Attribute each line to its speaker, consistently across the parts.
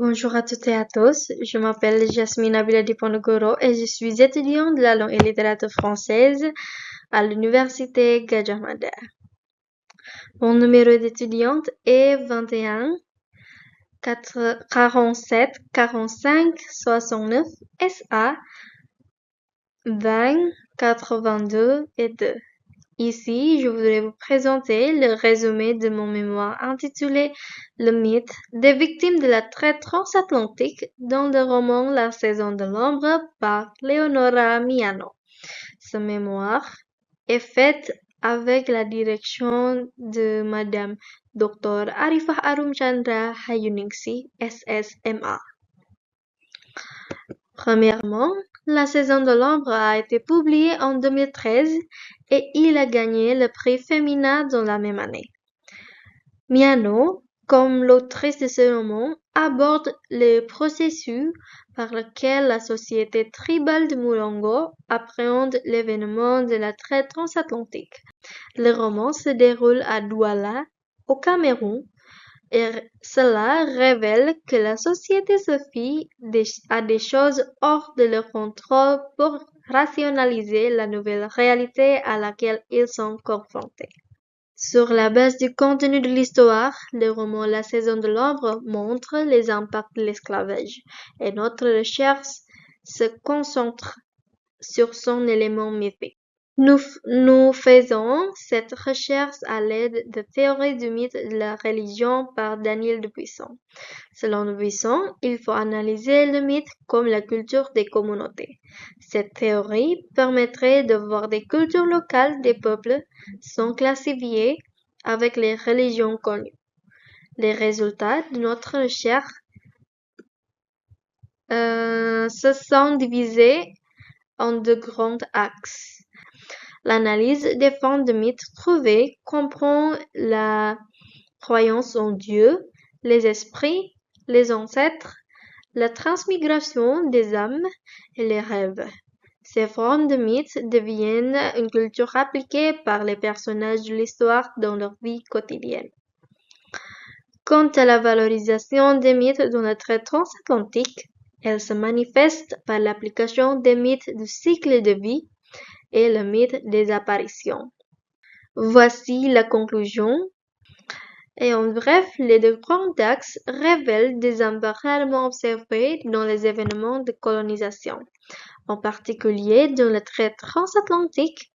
Speaker 1: Bonjour à toutes et à tous, je m'appelle Jasmine Abila Diponegoro et je suis étudiante de la langue et littérature française à l'université Gadjah Mada. Mon numéro d'étudiante est 21 47 45 69 SA 20 82 et 2. Ici, je voudrais vous présenter le résumé de mon mémoire intitulé Le mythe des victimes de la traite transatlantique dans le roman La saison de l'ombre par Leonora Miano. Ce mémoire est fait avec la direction de Madame Dr. Arifah Arumchandra Hayuningsi, SSMA. Premièrement, La saison de l'ombre a été publié en 2013 et il a gagné le prix Femina dans la même année. Miano, comme l'autrice de ce roman, aborde le processus par lequel la société tribale de Mulongo appréhende l'événement de la traite transatlantique. Le roman se déroule à Douala, au Cameroun, et cela révèle que la société se fie à des choses hors de leur contrôle pour rationaliser la nouvelle réalité à laquelle ils sont confrontés. Sur la base du contenu de l'histoire, le roman La saison de l'ombre montre les impacts de l'esclavage et notre recherche se concentre sur son élément mythique. Nous faisons cette recherche à l'aide de théories du mythe de la religion par Daniel Dubuisson. Selon Dubuisson, il faut analyser le mythe comme la culture des communautés. Cette théorie permettrait de voir des cultures locales des peuples sont classifiées avec les religions connues. Les résultats de notre recherche se sont divisés en deux grands axes. L'analyse des formes de mythes trouvés comprend la croyance en Dieu, les esprits, les ancêtres, la transmigration des âmes et les rêves. Ces formes de mythes deviennent une culture appliquée par les personnages de l'histoire dans leur vie quotidienne. Quant à la valorisation des mythes dans la traite transatlantique, elle se manifeste par l'application des mythes du cycle de vie et le mythe des apparitions. Voici la conclusion. Et en bref, les deux grands axes révèlent des impacts réellement observés dans les événements de colonisation, en particulier dans la traite transatlantique,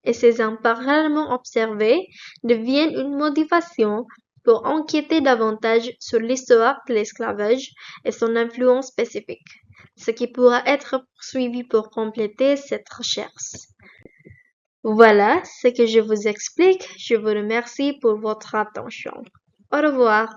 Speaker 1: et ces impacts réellement observés deviennent une motivation pour enquêter davantage sur l'histoire de l'esclavage et son influence spécifique, ce qui pourra être poursuivi pour compléter cette recherche. Voilà ce que je vous explique. Je vous remercie pour votre attention. Au revoir.